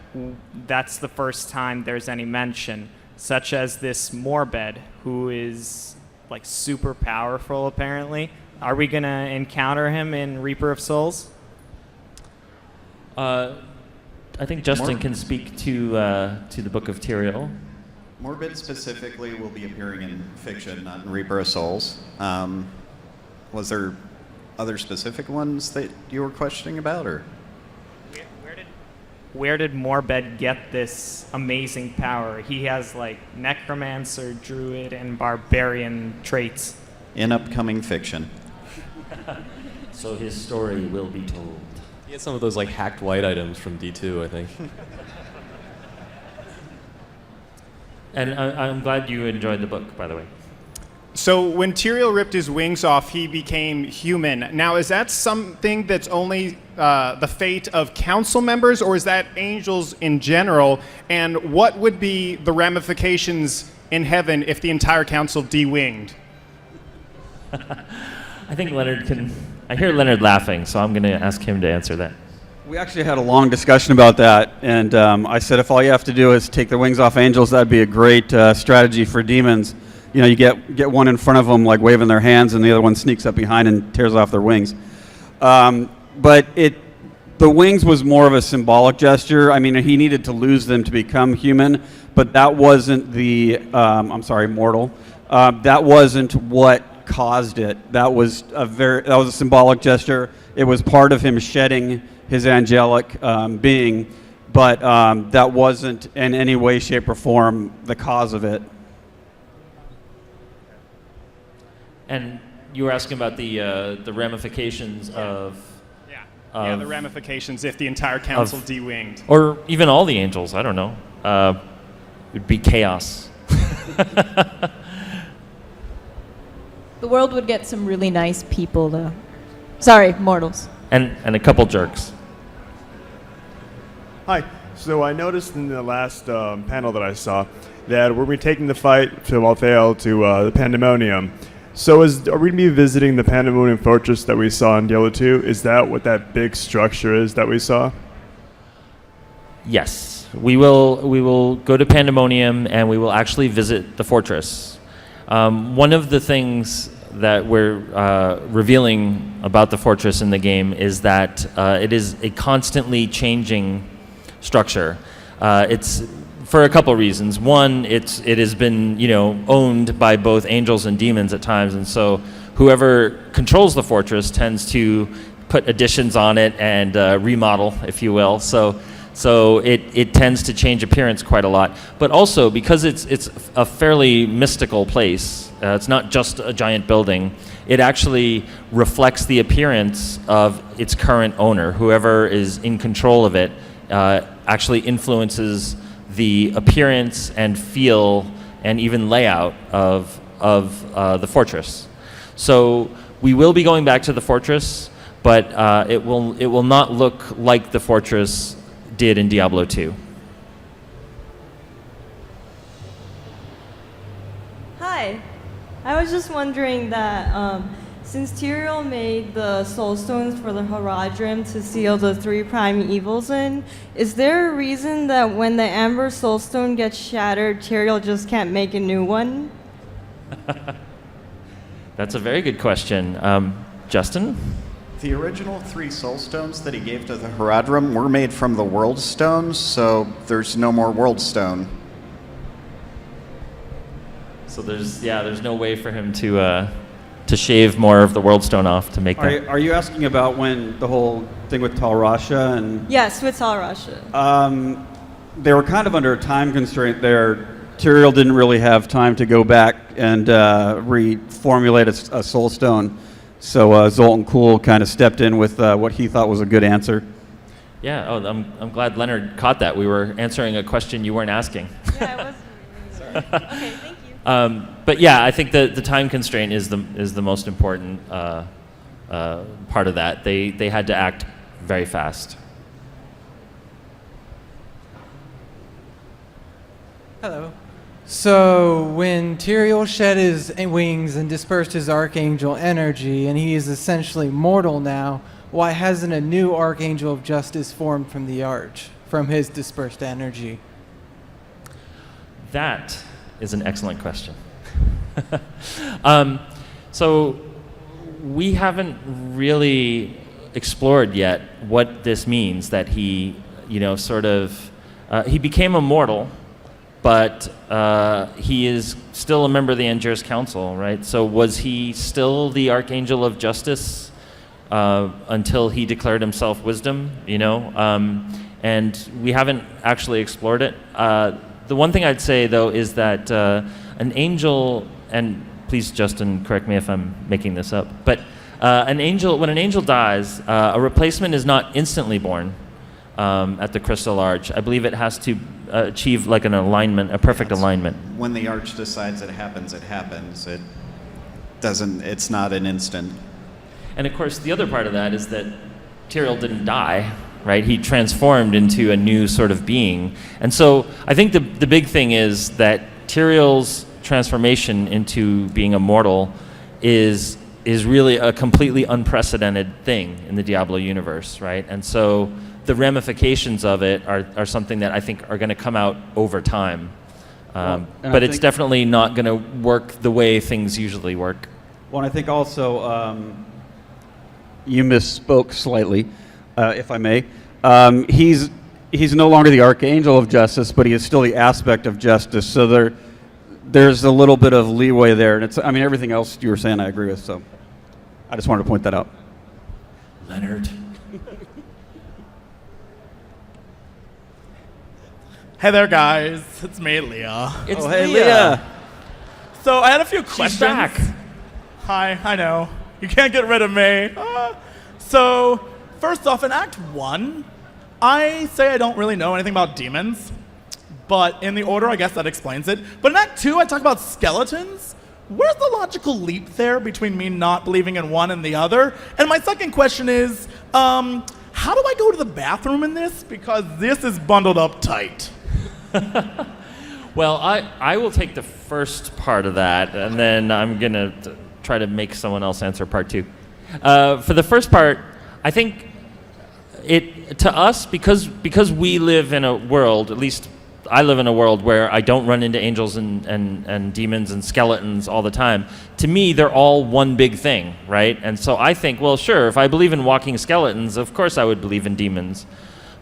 that's the first time there's any mention, such as this Morbed, who is super powerful apparently. Are we going to encounter him in Reaper of Souls? I think Justin can speak to the Book of Tyrael. Morbid specifically will be appearing in fiction, not in Reaper of Souls. Was there other specific ones that you were questioning about, or? Where did Morbed get this amazing power? He has necromancer, druid, and barbarian traits. In upcoming fiction. So his story will be told. He had some of those hacked white items from D2, I think. And I'm glad you enjoyed the book, by the way. So when Tyrael ripped his wings off, he became human. Now, is that something that's only the fate of council members, or is that angels in general? And what would be the ramifications in heaven if the entire council de-winged? I think Leonard can... I hear Leonard laughing, so I'm going to ask him to answer that. We actually had a long discussion about that, and I said if all you have to do is take the wings off angels, that'd be a great strategy for demons. You get one in front of them waving their hands, and the other one sneaks up behind and tears off their wings. But the wings was more of a symbolic gesture. I mean, he needed to lose them to become human, but that wasn't mortal. That wasn't what caused it. That was a symbolic gesture. It was part of him shedding his angelic being, but that wasn't in any way, shape, or form the cause of it. And you were asking about the ramifications of... the ramifications if the entire council de-winged. Or even all the angels, I don't know. It'd be chaos. The world would get some really nice people, though. Sorry, mortals. And a couple jerks. Hi. So I noticed in the last panel that I saw that we're taking the fight to Malthael to the Pandemonium. So are we going to be visiting the Pandemonium Fortress that we saw in Diablo 2? Is that what that big structure is that we saw? Yes. We will go to Pandemonium and we will actually visit the fortress. One of the things that we're revealing about the fortress in the game is that it is a constantly changing structure. It's for a couple reasons. One, it has been owned by both angels and demons at times, and so whoever controls the fortress tends to put additions on it and remodel, if you will. So it tends to change appearance quite a lot. But also because it's a fairly mystical place. It's not just a giant building. It actually reflects the appearance of its current owner. Whoever is in control of it actually influences the appearance and feel and even layout of the fortress. So we will be going back to the fortress, but it will not look like the fortress did in Diablo 2. Hi. I was just wondering that Since Tyrael made the soul stones for the Horadrim to seal the 3 primeavals in, is there a reason that when the Amber Soul Stone gets shattered, Tyrael just can't make a new one? That's a very good question. Justin? The original 3 soul stones that he gave to the Horadrim were made from the world stones, so there's no more world stone. So there's no way for him to shave more of the world stone off to make that. Are you asking about when the whole thing with Tal Rasha and? Yes, with Tal Rasha. They were kind of under a time constraint there. Tyrael didn't really have time to go back and reformulate a soul stone. So Zoltan Kuhl kind of stepped in with what he thought was a good answer. Yeah, I'm glad Leonard caught that. We were answering a question you weren't asking. Yeah, I wasn't. Okay, thank you. But yeah, I think the time constraint is the most important part of that. They had to act very fast. Hello. So when Tyrael shed his wings and dispersed his archangel energy, and he is essentially mortal now, why hasn't a new archangel of justice formed from the arch, from his dispersed energy? That is an excellent question. So we haven't really explored yet what this means, that he, he became immortal, but he is still a member of the Angiers Council, right? So was he still the Archangel of Justice until he declared himself wisdom, and we haven't actually explored it. The one thing I'd say, though, is that an angel, and please, Justin, correct me if I'm making this up, but when an angel dies, a replacement is not instantly born at the Crystal Arch. I believe it has to achieve like an alignment, a perfect alignment. When the arch decides it happens, it happens. It's not an instant. And of course, the other part of that is that Tyrael didn't die, right? He transformed into a new sort of being. And so I think the big thing is that Tyrael's transformation into being immortal is really a completely unprecedented thing in the Diablo universe, right? And so the ramifications of it are something that I think are going to come out over time. But it's definitely not going to work the way things usually work. Well, and I think also you misspoke slightly, if I may. He's no longer the Archangel of Justice, but he is still the aspect of justice. So there's a little bit of leeway there. And everything else you were saying I agree with. So I just wanted to point that out. Leonard. Hey there, guys. It's me, Leah. Hey, Leah. So I had a few questions. She's back. Hi, I know. You can't get rid of me. So, first off, in Act 1, I say I don't really know anything about demons. But in the order, I guess that explains it. But in Act 2, I talk about skeletons. Where's the logical leap there between me not believing in one and the other? And my second question is, how do I go to the bathroom in this? Because this is bundled up tight. Well, I will take the first part of that, and then I'm going to try to make someone else answer part 2. For the first part, I think to us, because we live in a world, at least I live in a world where I don't run into angels and demons and skeletons all the time. To me, they're all one big thing, right? And so I think, well, sure, if I believe in walking skeletons, of course I would believe in demons.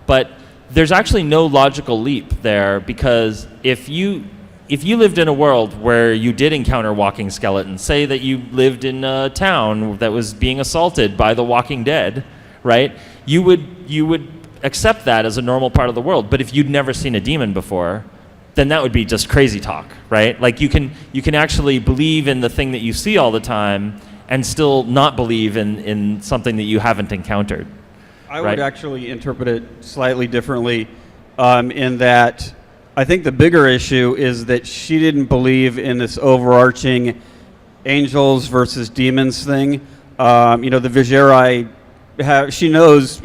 But there's actually no logical leap there, because if you lived in a world where you did encounter walking skeletons, say that you lived in a town that was being assaulted by the Walking Dead, right? You would accept that as a normal part of the world. But if you'd never seen a demon before, then that would be just crazy talk, right? Like you can actually believe in the thing that you see all the time and still not believe in something that you haven't encountered. I would actually interpret it slightly differently, in that I think the bigger issue is that she didn't believe in this overarching angels versus demons thing. The Vigeri, she knows,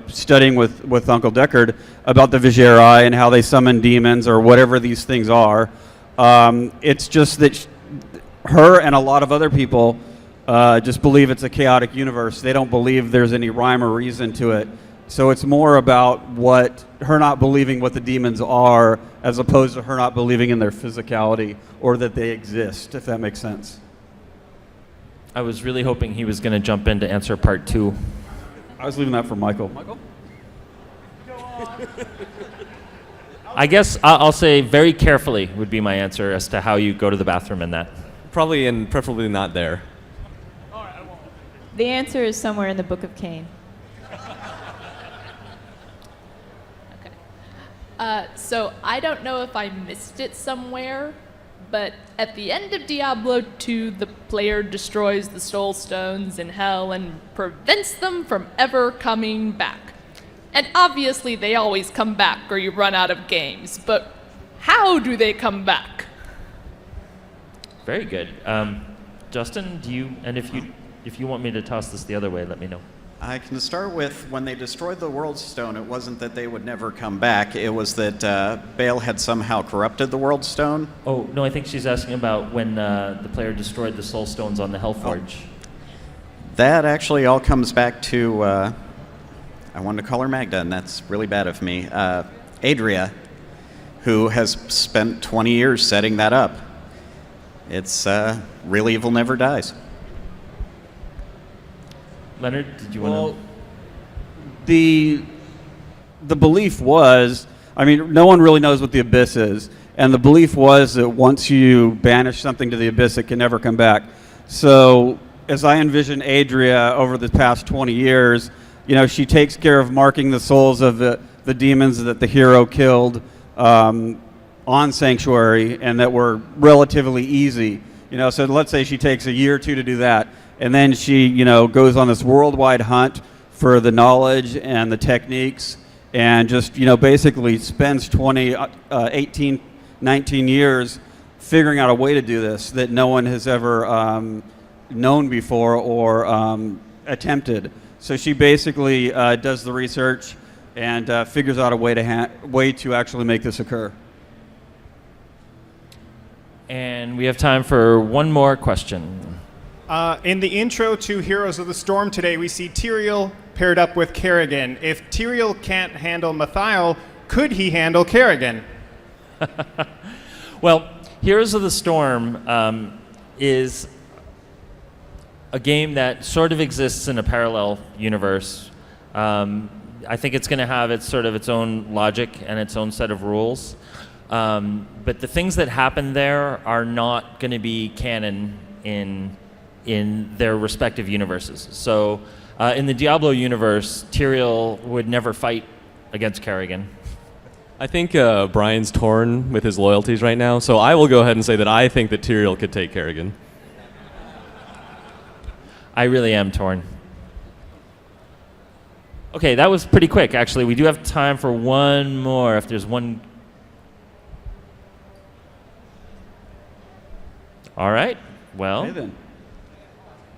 studying with Uncle Deckard about the Vigeri and how they summon demons or whatever these things are. It's just that her and a lot of other people just believe it's a chaotic universe. They don't believe there's any rhyme or reason to it. So it's more about her not believing what the demons are, as opposed to her not believing in their physicality or that they exist, if that makes sense. I was really hoping he was going to jump in to answer part 2. I was leaving that for Michael. Michael? I guess I'll say very carefully would be my answer as to how you go to the bathroom in that. Probably and preferably not there. The answer is somewhere in the Book of Cain. So I don't know if I missed it somewhere, but at the end of Diablo 2, the player destroys the soul stones in hell and prevents them from ever coming back. And obviously they always come back or you run out of games, but how do they come back? Very good. Justin, if you want me to toss this the other way, let me know. I can start with when they destroyed the World Stone, it wasn't that they would never come back. It was that Baal had somehow corrupted the World Stone. Oh, no, I think she's asking about when the player destroyed the soul stones on the Hellforge. That actually all comes back to, I wanted to call her Magda, and that's really bad of me, Adria, who has spent 20 years setting that up. It's real evil never dies. Leonard, did you want to? The belief was, I mean, no one really knows what the abyss is, and the belief was that once you banish something to the abyss, it can never come back. So, as I envision Adria over the past 20 years, she takes care of marking the souls of the demons that the hero killed on Sanctuary, and that were relatively easy. So let's say she takes a year or two to do that. And then she, goes on this worldwide hunt for the knowledge and the techniques, and just, basically spends 18, 19 years figuring out a way to do this that no one has ever known before or attempted. So she basically does the research and figures out a way to actually make this occur. And we have time for one more question. In the intro to Heroes of the Storm today, we see Tyrael paired up with Kerrigan. If Tyrael can't handle Mathiel, could he handle Kerrigan? Well, Heroes of the Storm is a game that sort of exists in a parallel universe. I think it's going to have its own logic and its own set of rules. But the things that happen there are not going to be canon in their respective universes. So in the Diablo universe, Tyrael would never fight against Kerrigan. I think Brian's torn with his loyalties right now, so I will go ahead and say that I think that Tyrael could take Kerrigan. I really am torn. Okay, that was pretty quick, actually. We do have time for one more, if there's one. All right, well. Okay, then.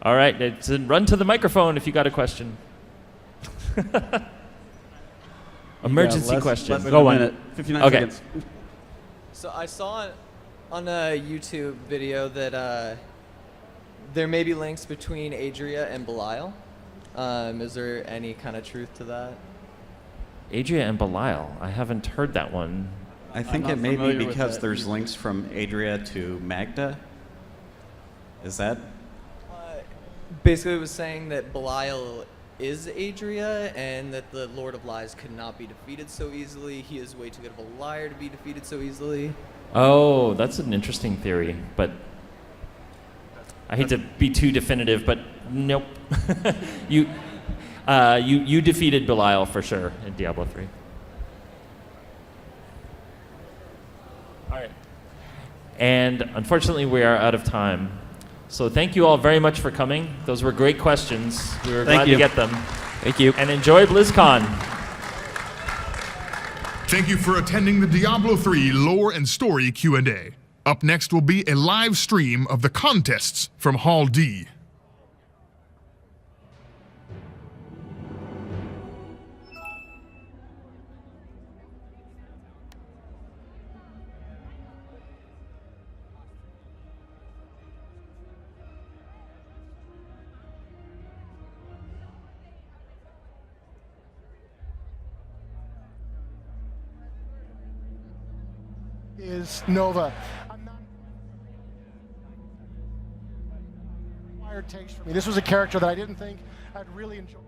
All right, run to the microphone if you got a question. Emergency question. Go on. 59 okay. seconds. So I saw on a YouTube video that there may be links between Adria and Belial. Is there any kind of truth to that? Adria and Belial. I haven't heard that one. I think it may be because there's links from Adria to Magda. Is that? Basically, it was saying that Belial is Adria and that the Lord of Lies could not be defeated so easily. He is way too good of a liar to be defeated so easily. Oh, that's an interesting theory, but I hate to be too definitive, but nope. you defeated Belial for sure in Diablo 3. All right. And unfortunately, we are out of time. So thank you all very much for coming. Those were great questions. We were glad to get them. Thank you. And enjoy BlizzCon. Thank you for attending the Diablo 3 Lore and Story Q&A. Up next will be a live stream of the contests from Hall D. is Nova. I'm not acquired taste for me. This was a character that I didn't think I'd really enjoy.